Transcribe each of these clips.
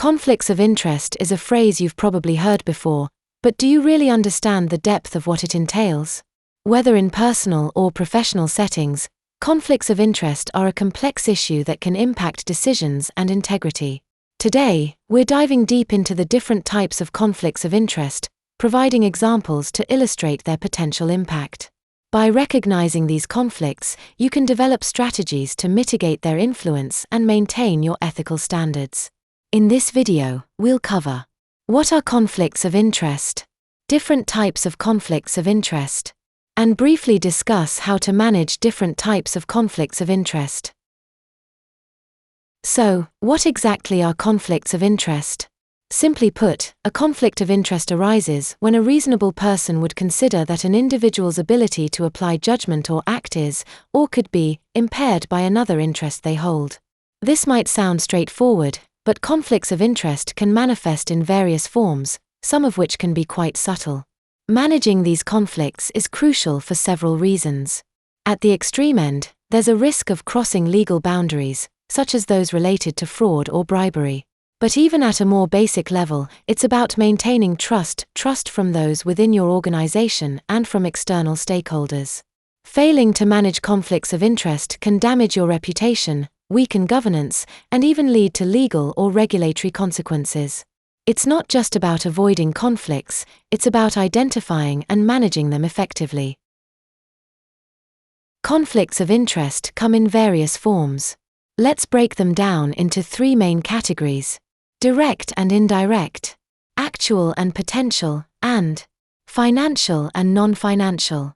Conflicts of interest is a phrase you've probably heard before, but do you really understand the depth of what it entails? Whether in personal or professional settings, conflicts of interest are a complex issue that can impact decisions and integrity. Today, we're diving deep into the different types of conflicts of interest, providing examples to illustrate their potential impact. By recognizing these conflicts, you can develop strategies to mitigate their influence and maintain your ethical standards. In this video, we'll cover: what are conflicts of interest, different types of conflicts of interest, and briefly discuss how to manage different types of conflicts of interest. So, what exactly are conflicts of interest? Simply put, a conflict of interest arises when a reasonable person would consider that an individual's ability to apply judgment or act is, or could be, impaired by another interest they hold. This might sound straightforward, but conflicts of interest can manifest in various forms, some of which can be quite subtle. Managing these conflicts is crucial for several reasons. At the extreme end, there's a risk of crossing legal boundaries, such as those related to fraud or bribery. But even at a more basic level, it's about maintaining trust from those within your organization and from external stakeholders. Failing to manage conflicts of interest can damage your reputation, weaken governance, and even lead to legal or regulatory consequences. It's not just about avoiding conflicts, it's about identifying and managing them effectively. Conflicts of interest come in various forms. Let's break them down into three main categories: direct and indirect, actual and potential, and financial and non-financial.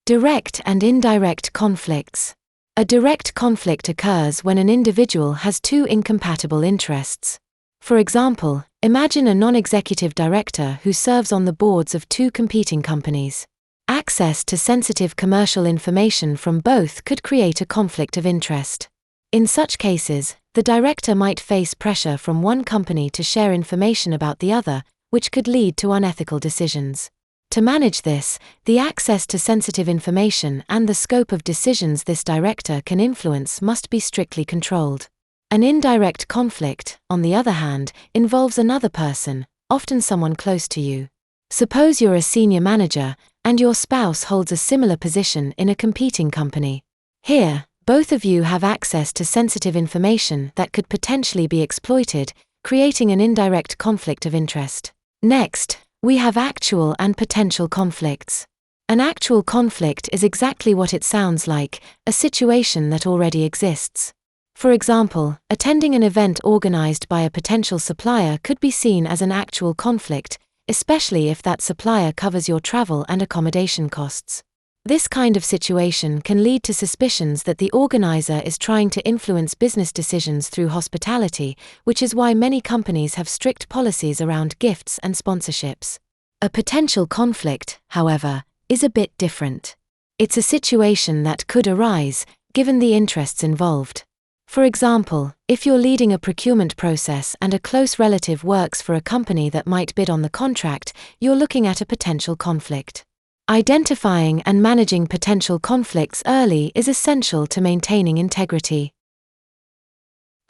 Direct and indirect conflicts. A direct conflict occurs when an individual has two incompatible interests. For example, imagine a non-executive director who serves on the boards of two competing companies. Access to sensitive commercial information from both could create a conflict of interest. In such cases, the director might face pressure from one company to share information about the other, which could lead to unethical decisions. To manage this, the access to sensitive information and the scope of decisions this director can influence must be strictly controlled. An indirect conflict, on the other hand, involves another person, often someone close to you. Suppose you're a senior manager, and your spouse holds a similar position in a competing company. Here, both of you have access to sensitive information that could potentially be exploited, creating an indirect conflict of interest. Next, we have actual and potential conflicts. An actual conflict is exactly what it sounds like, a situation that already exists. For example, attending an event organized by a potential supplier could be seen as an actual conflict, especially if that supplier covers your travel and accommodation costs. This kind of situation can lead to suspicions that the organizer is trying to influence business decisions through hospitality, which is why many companies have strict policies around gifts and sponsorships. A potential conflict, however, is a bit different. It's a situation that could arise, given the interests involved. For example, if you're leading a procurement process and a close relative works for a company that might bid on the contract, you're looking at a potential conflict. Identifying and managing potential conflicts early is essential to maintaining integrity.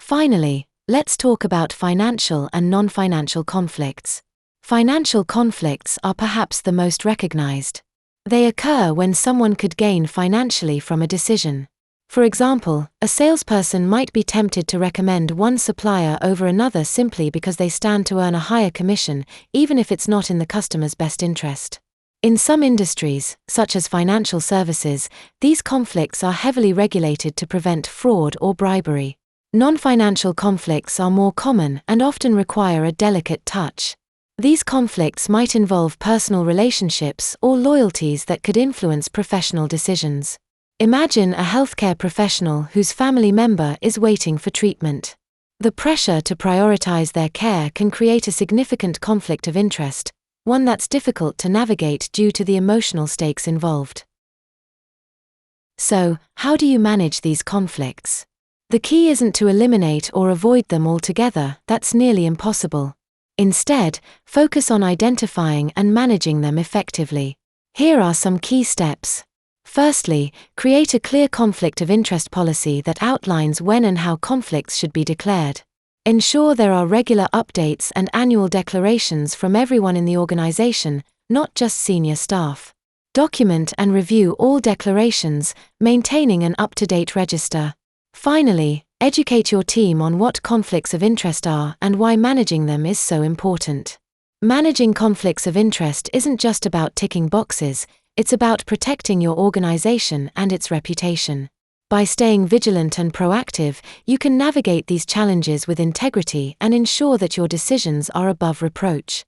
Finally, let's talk about financial and non-financial conflicts. Financial conflicts are perhaps the most recognized. They occur when someone could gain financially from a decision. For example, a salesperson might be tempted to recommend one supplier over another simply because they stand to earn a higher commission, even if it's not in the customer's best interest. In some industries, such as financial services, these conflicts are heavily regulated to prevent fraud or bribery. Non-financial conflicts are more common and often require a delicate touch. These conflicts might involve personal relationships or loyalties that could influence professional decisions. Imagine a healthcare professional whose family member is waiting for treatment. The pressure to prioritize their care can create a significant conflict of interest, one that's difficult to navigate due to the emotional stakes involved. So, how do you manage these conflicts? The key isn't to eliminate or avoid them altogether, that's nearly impossible. Instead, focus on identifying and managing them effectively. Here are some key steps. Firstly, create a clear conflict of interest policy that outlines when and how conflicts should be declared. Ensure there are regular updates and annual declarations from everyone in the organization, not just senior staff. Document and review all declarations, maintaining an up-to-date register. Finally, educate your team on what conflicts of interest are and why managing them is so important. Managing conflicts of interest isn't just about ticking boxes, it's about protecting your organization and its reputation. By staying vigilant and proactive, you can navigate these challenges with integrity and ensure that your decisions are above reproach.